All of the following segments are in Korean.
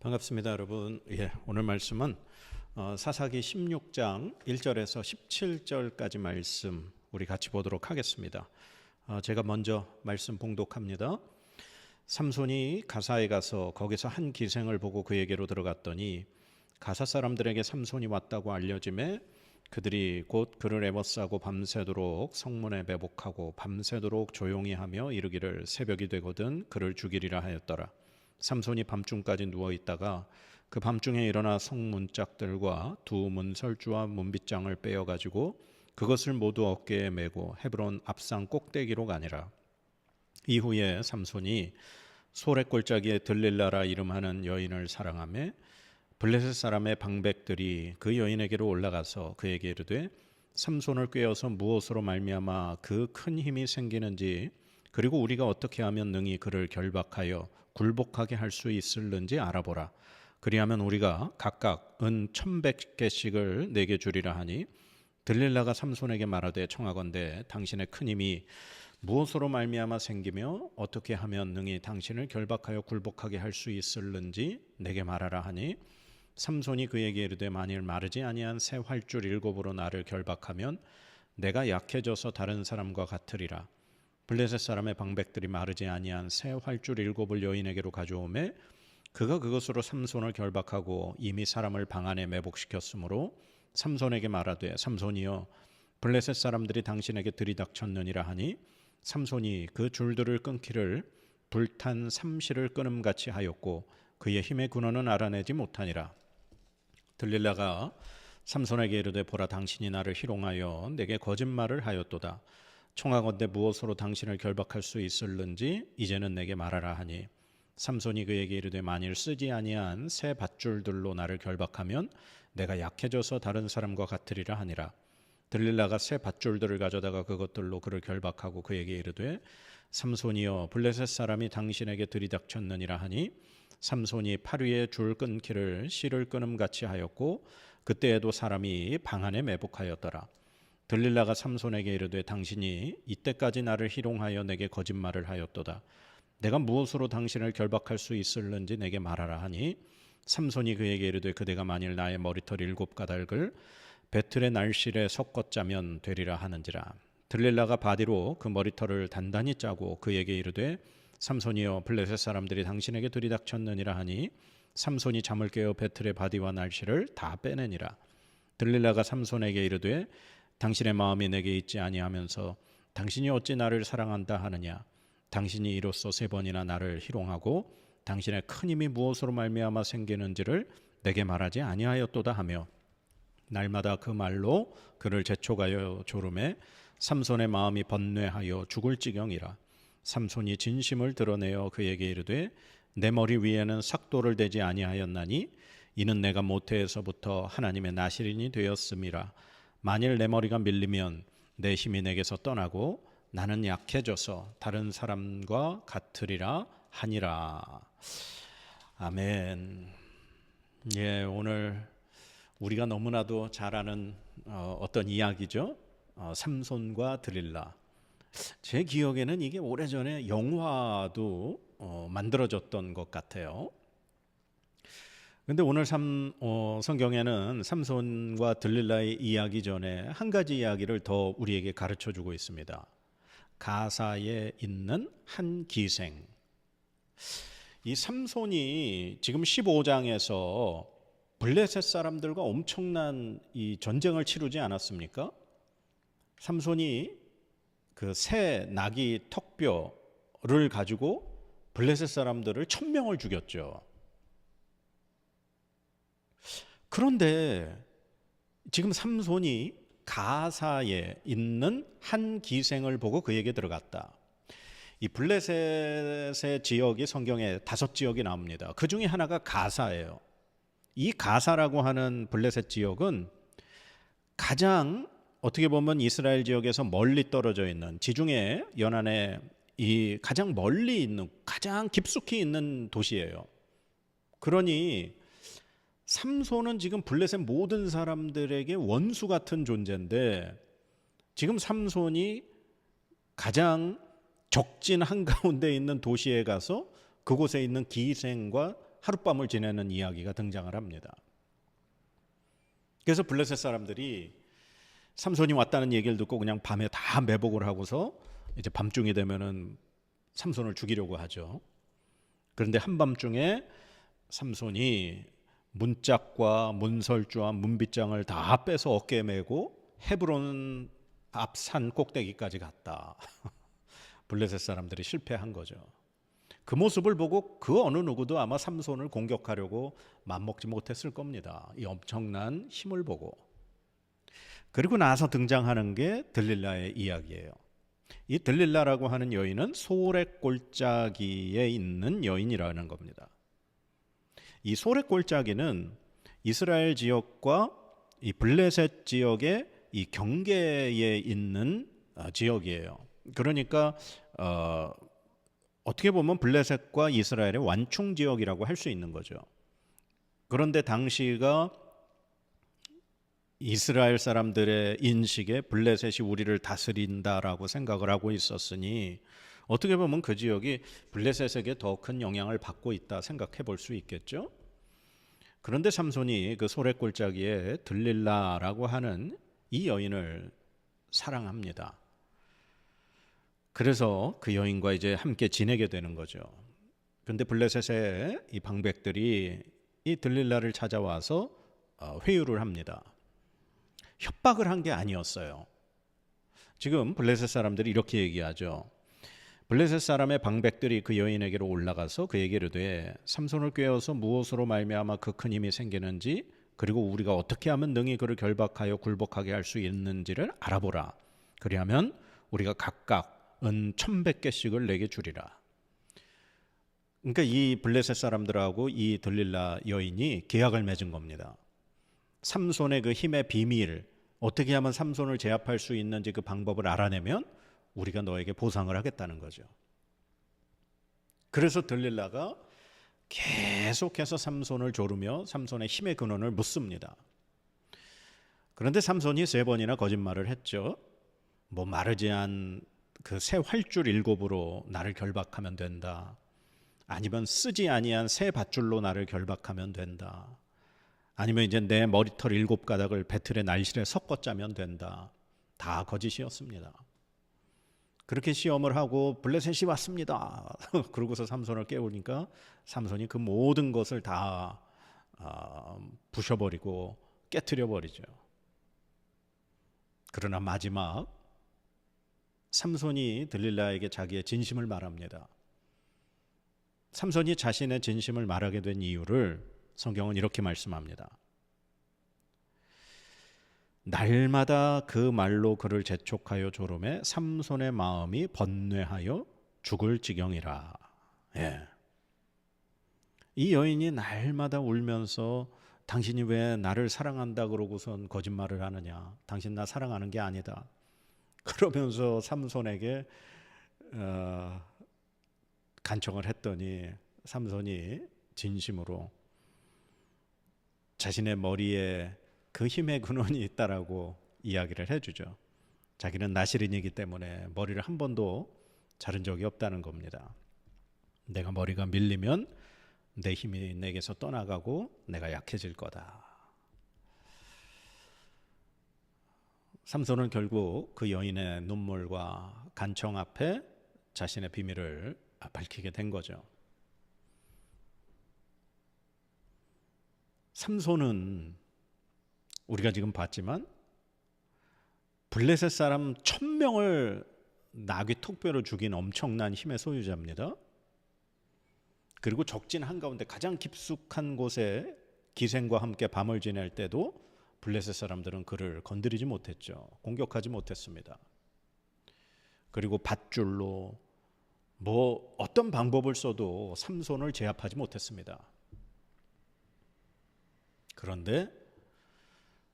반갑습니다, 여러분. 오늘 말씀은 사사기 16장 1절에서 17절까지 말씀 우리 같이 보도록 하겠습니다. 제가 먼저 말씀 봉독합니다. 삼손이 가사에 가서 거기서 한 기생을 보고 그에게로 들어갔더니 가사 사람들에게 삼손이 왔다고 알려짐에 그들이 곧 그를 애워싸고 밤새도록 성문에 매복하고 밤새도록 조용히 하며 이르기를 새벽이 되거든 그를 죽이리라 하였더라. 삼손이 밤중까지 누워있다가 그 밤중에 일어나 성문짝들과 두 문설주와 문빗장을 빼어가지고 그것을 모두 어깨에 메고 헤브론 앞산 꼭대기로 가니라. 이후에 삼손이 소래 골짜기에 들릴라라 이름하는 여인을 사랑하며 블레셋 사람의 방백들이 그 여인에게로 올라가서 그에게 이르되 삼손을 꾀어서 무엇으로 말미암아 그 큰 힘이 생기는지 그리고 우리가 어떻게 하면 능히 그를 결박하여 굴복하게 할 수 있을는지 알아보라. 그리하면 우리가 각각 은 1,100개씩을 내게 주리라 하니 들릴라가 삼손에게 말하되 청하건대 당신의 큰 힘이 무엇으로 말미암아 생기며 어떻게 하면 능히 당신을 결박하여 굴복하게 할 수 있을는지 내게 말하라 하니 삼손이 그에게 이르되 만일 마르지 아니한 새 활줄 7으로 나를 결박하면 내가 약해져서 다른 사람과 같으리라. 블레셋 사람의 방백들이 마르지 아니한 새 활줄 7을 여인에게로 가져오매 그가 그것으로 삼손을 결박하고 이미 사람을 방 안에 매복시켰으므로 삼손에게 말하되 삼손이여 블레셋 사람들이 당신에게 들이닥쳤느니라 하니 삼손이 그 줄들을 끊기를 불탄 삼시를 끊음같이 하였고 그의 힘의 근원은 알아내지 못하니라. 들릴라가 삼손에게 이르되 보라 당신이 나를 희롱하여 내게 거짓말을 하였도다. 청하건대 무엇으로 당신을 결박할 수 있을는지 이제는 내게 말하라 하니 삼손이 그에게 이르되 만일 쓰지 아니한 새 밧줄들로 나를 결박하면 내가 약해져서 다른 사람과 같으리라 하니라. 들릴라가 새 밧줄들을 가져다가 그것들로 그를 결박하고 그에게 이르되 삼손이여 블레셋 사람이 당신에게 들이닥쳤느니라 하니 삼손이 팔 위에 줄 끊기를 실을 끊음같이 하였고 그때에도 사람이 방 안에 매복하였더라. 들릴라가 삼손에게 이르되 당신이 이때까지 나를 희롱하여 내게 거짓말을 하였도다. 내가 무엇으로 당신을 결박할 수 있을는지 내게 말하라 하니 삼손이 그에게 이르되 그대가 만일 나의 머리털 7가닥을 배틀의 날실에 섞어 짜면 되리라 하는지라. 들릴라가 바디로 그 머리털을 단단히 짜고 그에게 이르되 삼손이여 블레셋 사람들이 당신에게 들이닥쳤느니라 하니 삼손이 잠을 깨어 배틀의 바디와 날실을 다 빼내니라. 들릴라가 삼손에게 이르되 당신의 마음이 내게 있지 아니하면서 당신이 어찌 나를 사랑한다 하느냐. 당신이 이로써 3번이나 나를 희롱하고 당신의 큰 힘이 무엇으로 말미암아 생기는지를 내게 말하지 아니하였도다 하며 날마다 그 말로 그를 재촉하여 조름에 삼손의 마음이 번뇌하여 죽을 지경이라. 삼손이 진심을 드러내어 그에게 이르되 내 머리 위에는 삭도를 대지 아니하였나니 이는 내가 모태에서부터 하나님의 나실인이 되었음이라. 만일 내 머리가 밀리면 내 힘이 내게서 떠나고 나는 약해져서 다른 사람과 같으리라 하니라. 아멘. 오늘 우리가 너무나도 잘 아는 어떤 이야기죠. 삼손과 들릴라. 제 기억에는 이게 오래전에 영화도 만들어졌던 것 같아요. 근데 오늘 성경에는 삼손과 들릴라의 이야기 전에 한 가지 이야기를 더 우리에게 가르쳐주고 있습니다. 가사에 있는 한 기생. 이 삼손이 지금 15장에서 블레셋 사람들과 엄청난 이 전쟁을 치르지 않았습니까? 삼손이 그 새 나귀 턱뼈를 가지고 블레셋 사람들을 1,000명을 죽였죠. 그런데 지금 삼손이 가사에 있는 한 기생을 보고 그에게 들어갔다. 이 블레셋의 지역이 성경에 5지역이 나옵니다. 그 중에 하나가 가사예요. 이 가사라고 하는 블레셋 지역은 가장 어떻게 보면 이스라엘 지역에서 멀리 떨어져 있는 지중해 연안에 이 가장 멀리 있는 가장 깊숙이 있는 도시예요. 그러니 삼손은 지금 블레셋 모든 사람들에게 원수 같은 존재인데 지금 삼손이 가장 적진 한가운데 있는 도시에 가서 그곳에 있는 기생과 하룻밤을 지내는 이야기가 등장을 합니다. 그래서 블레셋 사람들이 삼손이 왔다는 얘기를 듣고 그냥 밤에 다 매복을 하고서 이제 밤중이 되면은 삼손을 죽이려고 하죠. 그런데 한밤중에 삼손이 문짝과 문설주와 문빗장을 다 빼서 어깨에 메고 헤브론 앞 산 꼭대기까지 갔다. 블레셋 사람들이 실패한 거죠. 그 모습을 보고 그 어느 누구도 아마 삼손을 공격하려고 맘먹지 못했을 겁니다. 이 엄청난 힘을 보고. 그리고 나서 등장하는 게 들릴라의 이야기예요. 이 들릴라라고 하는 여인은 소렛 골짜기에 있는 여인이라는 겁니다. 이 소렛 골짜기는 이스라엘 지역과 이 블레셋 지역의 이 경계에 있는 지역이에요. 그러니까 어떻게 보면 블레셋과 이스라엘의 완충 지역이라고 할 수 있는 거죠. 그런데 당시가 이스라엘 사람들의 인식에 블레셋이 우리를 다스린다라고 생각을 하고 있었으니 어떻게 보면 그 지역이 블레셋에게 더 큰 영향을 받고 있다 생각해 볼 수 있겠죠. 그런데 삼손이 그 소렛 골짜기에 들릴라라고 하는 이 여인을 사랑합니다. 그래서 그 여인과 이제 함께 지내게 되는 거죠. 그런데 블레셋의 이 방백들이 이 들릴라를 찾아와서 회유를 합니다. 협박을 한 게 아니었어요. 지금 블레셋 사람들이 이렇게 얘기하죠. 블레셋 사람의 방백들이 그 여인에게로 올라가서 그에게 이르되 삼손을 꾀어서 무엇으로 말미암아 그 큰 힘이 생기는지 그리고 우리가 어떻게 하면 능히 그를 결박하여 굴복하게 할 수 있는지를 알아보라. 그리하면 우리가 각각 은 1,100개씩을 내게 주리라. 그러니까 이 블레셋 사람들하고 이 들릴라 여인이 계약을 맺은 겁니다. 삼손의 그 힘의 비밀, 어떻게 하면 삼손을 제압할 수 있는지 그 방법을 알아내면 우리가 너에게 보상을 하겠다는 거죠. 그래서 들릴라가 계속해서 삼손을 조르며 삼손의 힘의 근원을 묻습니다. 그런데 삼손이 3번이나 거짓말을 했죠. 뭐 마르지 않은 그 새 활줄 7으로 나를 결박하면 된다. 아니면 쓰지 아니한 새 밧줄로 나를 결박하면 된다. 아니면 이제 내 머리털 7가닥을 배틀의 날실에 섞어 짜면 된다. 다 거짓이었습니다. 그렇게 시험을 하고 블레셋이 왔습니다. 그러고서 삼손을 깨우니까 삼손이 그 모든 것을 다 부셔버리고 깨트려버리죠. 그러나 마지막 삼손이 들릴라에게 자기의 진심을 말합니다. 삼손이 자신의 진심을 말하게 된 이유를 성경은 이렇게 말씀합니다. 날마다 그 말로 그를 재촉하여 조름에 삼손의 마음이 번뇌하여 죽을 지경이라. 예. 이 여인이 날마다 울면서 당신이 왜 나를 사랑한다 그러고선 거짓말을 하느냐. 당신 나 사랑하는 게 아니다. 그러면서 삼손에게 간청을 했더니 삼손이 진심으로 자신의 머리에 그 힘의 근원이 있다라고 이야기를 해주죠. 자기는 나시린이기 때문에 머리를 한 번도 자른 적이 없다는 겁니다. 내가 머리가 밀리면 내 힘이 내게서 떠나가고 내가 약해질 거다. 삼손은 결국 그 여인의 눈물과 간청 앞에 자신의 비밀을 밝히게 된 거죠. 삼손은 우리가 지금 봤지만 블레셋 사람 1,000명을 나귀 턱뼈로 죽인 엄청난 힘의 소유자입니다. 그리고 적진 한가운데 가장 깊숙한 곳에 기생과 함께 밤을 지낼 때도 블레셋 사람들은 그를 건드리지 못했죠. 공격하지 못했습니다. 그리고 밧줄로 뭐 어떤 방법을 써도 삼손을 제압하지 못했습니다. 그런데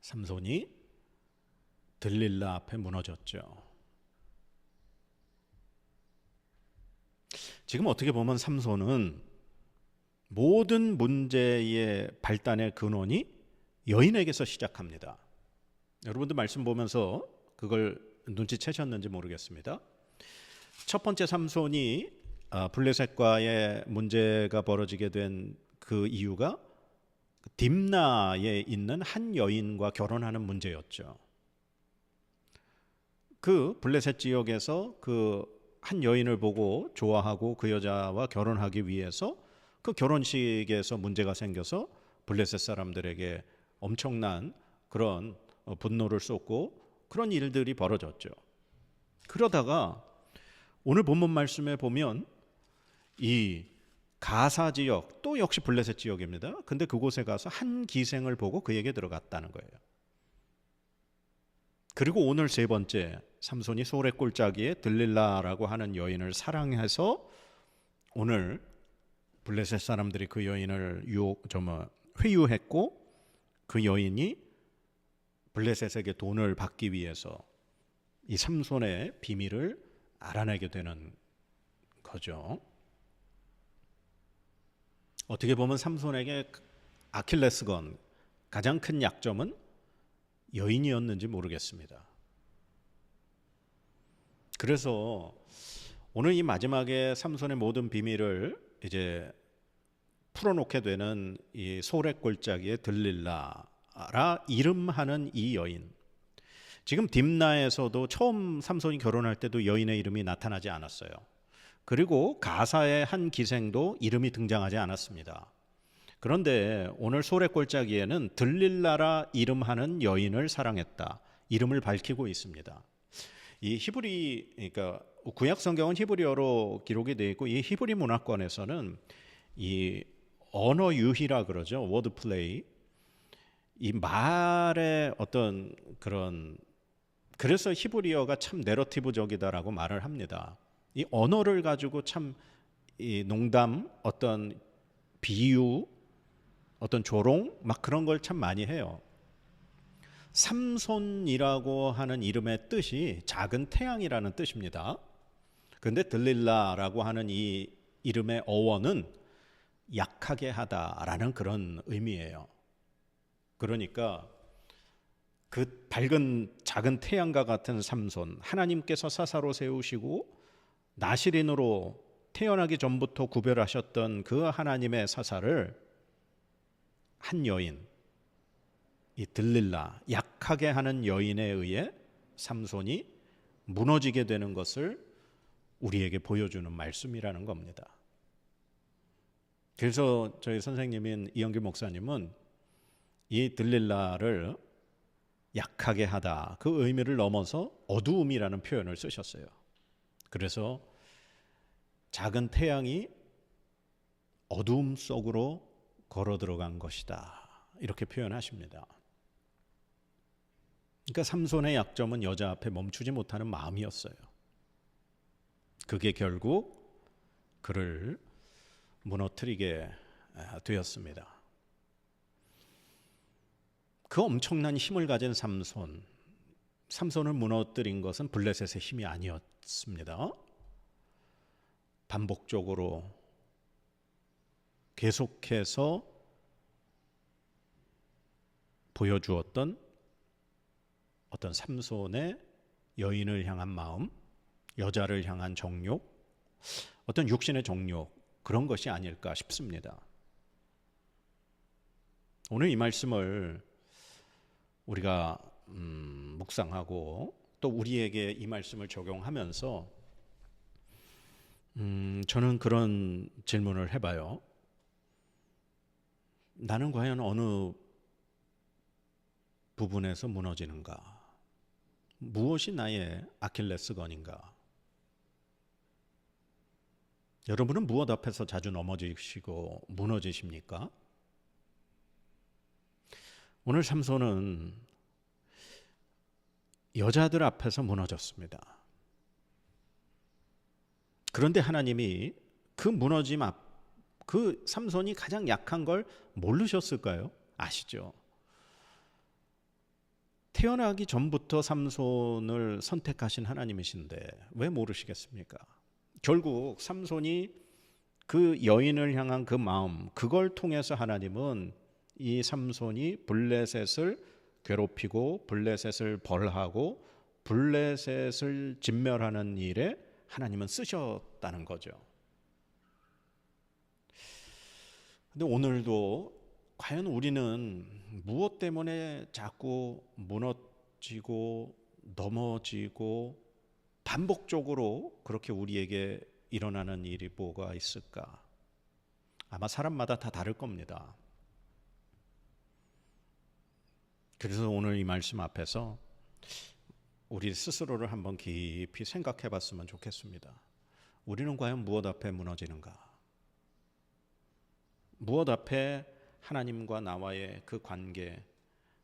삼손이 들릴라 앞에 무너졌죠. 지금 어떻게 보면 삼손은 모든 문제의 발단의 근원이 여인에게서 시작합니다. 여러분들 말씀 보면서 그걸 눈치채셨는지 모르겠습니다. 첫 번째 삼손이 블레셋과의 문제가 벌어지게 된 그 이유가 딥나에 있는 한 여인과 결혼하는 문제였죠. 그 블레셋 지역에서 그 한 여인을 보고 좋아하고 그 여자와 결혼하기 위해서 그 결혼식에서 문제가 생겨서 블레셋 사람들에게 엄청난 그런 분노를 쏟고 그런 일들이 벌어졌죠. 그러다가 오늘 본문 말씀에 보면 이 가사 지역, 또 역시 블레셋 지역입니다. 근데 그곳에 가서 한 기생을 보고 그에게 들어갔다는 거예요. 그리고 오늘 세 번째, 삼손이 소래 꼴짜기에 들릴라라고 하는 여인을 사랑해서 오늘 블레셋 사람들이 그 여인을 회유했고 그 여인이 블레셋에게 돈을 받기 위해서 이 삼손의 비밀을 알아내게 되는 거죠. 어떻게 보면 삼손에게 아킬레스건, 가장 큰 약점은 여인이었는지 모르겠습니다. 그래서 오늘 이 마지막에 삼손의 모든 비밀을 이제 풀어놓게 되는 이 소래골짜기의 들릴라라 이름하는 이 여인. 지금 딥나에서도 처음 삼손이 결혼할 때도 여인의 이름이 나타나지 않았어요. 그리고 가사의 한 기생도 이름이 등장하지 않았습니다. 그런데 오늘 소래골짜기에는 들릴라라 이름하는 여인을 사랑했다. 이름을 밝히고 있습니다. 이 그러니까 구약 성경은 히브리어로 기록이 되어 있고 이 히브리 문화권에서는 이 언어 유희라 그러죠. 워드 플레이. 이 말의 어떤 그런 그래서 히브리어가 참 내러티브적이다라고 말을 합니다. 이 언어를 가지고 참 이 농담, 어떤 비유, 어떤 조롱 막 그런 걸 참 많이 해요. 삼손이라고 하는 이름의 뜻이 작은 태양이라는 뜻입니다. 그런데 들릴라라고 하는 이 이름의 어원은 약하게 하다라는 그런 의미예요. 그러니까 그 밝은 작은 태양과 같은 삼손, 하나님께서 사사로 세우시고 나실인으로 태어나기 전부터 구별하셨던 그 하나님의 사사를 한 여인, 이 들릴라, 약하게 하는 여인에 의해 삼손이 무너지게 되는 것을 우리에게 보여주는 말씀이라는 겁니다. 그래서 저희 선생님인 이영길 목사님은 이 들릴라를 약하게 하다, 그 의미를 넘어서 어두움이라는 표현을 쓰셨어요. 그래서 작은 태양이 어두움 속으로 걸어 들어간 것이다. 이렇게 표현하십니다. 그러니까 삼손의 약점은 여자 앞에 멈추지 못하는 마음이었어요. 그게 결국 그를 무너뜨리게 되었습니다. 그 엄청난 힘을 가진 삼손을 무너뜨린 것은 블레셋의 힘이 아니었습니다. 반복적으로 계속해서 보여주었던 어떤 삼손의 여인을 향한 마음, 여자를 향한 정욕, 어떤 육신의 정욕, 그런 것이 아닐까 싶습니다. 오늘 이 말씀을 우리가 묵상하고 또 우리에게 이 말씀을 적용하면서 저는 그런 질문을 해봐요. 나는 과연 어느 부분에서 무너지는가? 무엇이 나의 아킬레스건인가? 여러분은 무엇 앞에서 자주 넘어지시고 무너지십니까? 오늘 삼손은 여자들 앞에서 무너졌습니다. 그런데 하나님이 그 무너짐 그 삼손이 가장 약한 걸 모르셨을까요? 아시죠? 태어나기 전부터 삼손을 선택하신 하나님이신데 왜 모르시겠습니까? 결국 삼손이 그 여인을 향한 그 마음, 그걸 통해서 하나님은 이 삼손이 블레셋을 괴롭히고 블레셋을 벌하고 블레셋을 진멸하는 일에 하나님은 쓰셨다는 거죠. 근데 오늘도 과연 우리는 무엇 때문에 자꾸 무너지고 넘어지고 반복적으로 그렇게 우리에게 일어나는 일이 뭐가 있을까? 아마 사람마다 다 다를 겁니다. 그래서 오늘 이 말씀 앞에서 우리 스스로를 한번 깊이 생각해 봤으면 좋겠습니다. 우리는 과연 무엇 앞에 무너지는가? 무엇 앞에 하나님과 나와의 그 관계,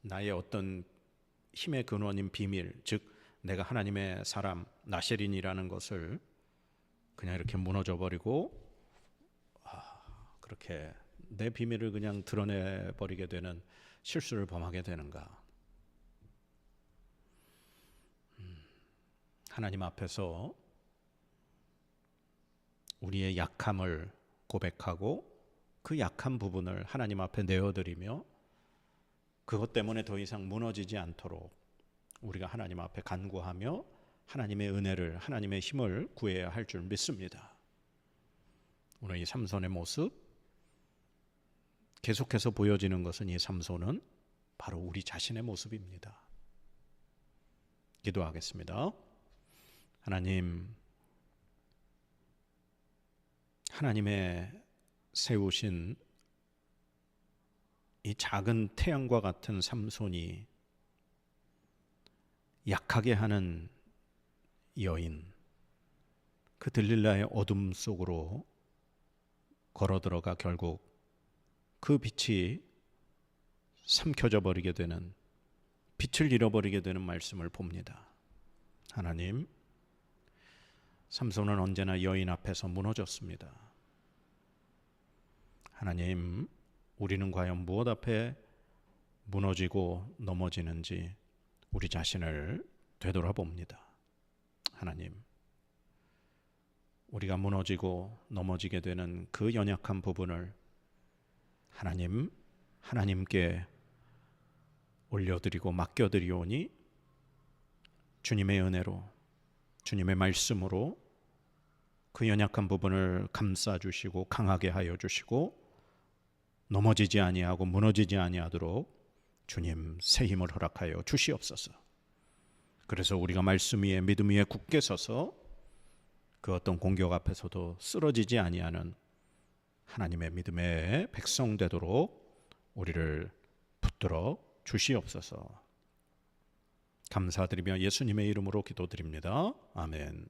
나의 어떤 힘의 근원인 비밀, 즉 내가 하나님의 사람, 나셰린이라는 것을 그냥 이렇게 무너져 버리고 그렇게 내 비밀을 그냥 드러내 버리게 되는 실수를 범하게 되는가? 하나님 앞에서 우리의 약함을 고백하고 그 약한 부분을 하나님 앞에 내어드리며 그것 때문에 더 이상 무너지지 않도록 우리가 하나님 앞에 간구하며 하나님의 은혜를, 하나님의 힘을 구해야 할 줄 믿습니다. 오늘 이 삼손의 모습, 계속해서 보여지는 것은 이 삼손은 바로 우리 자신의 모습입니다. 기도하겠습니다. 하나님, 하나님의 세우신 이 작은 태양과 같은 삼손이 약하게 하는 여인, 그 들릴라의 어둠 속으로 걸어 들어가 결국 그 빛이 삼켜져 버리게 되는, 빛을 잃어버리게 되는 말씀을 봅니다. 하나님, 삼손은 언제나 여인 앞에서 무너졌습니다. 하나님, 우리는 과연 무엇 앞에 무너지고 넘어지는지 우리 자신을 되돌아봅니다. 하나님, 우리가 무너지고 넘어지게 되는 그 연약한 부분을 하나님께 올려드리고 맡겨드리오니 주님의 은혜로, 주님의 말씀으로 그 연약한 부분을 감싸주시고 강하게 하여 주시고 넘어지지 아니하고 무너지지 아니하도록 주님 새 힘을 허락하여 주시옵소서. 그래서 우리가 말씀 위에 믿음 위에 굳게 서서 그 어떤 공격 앞에서도 쓰러지지 아니하는 하나님의 믿음의 백성 되도록 우리를 붙들어 주시옵소서. 감사드리며 예수님의 이름으로 기도드립니다. 아멘.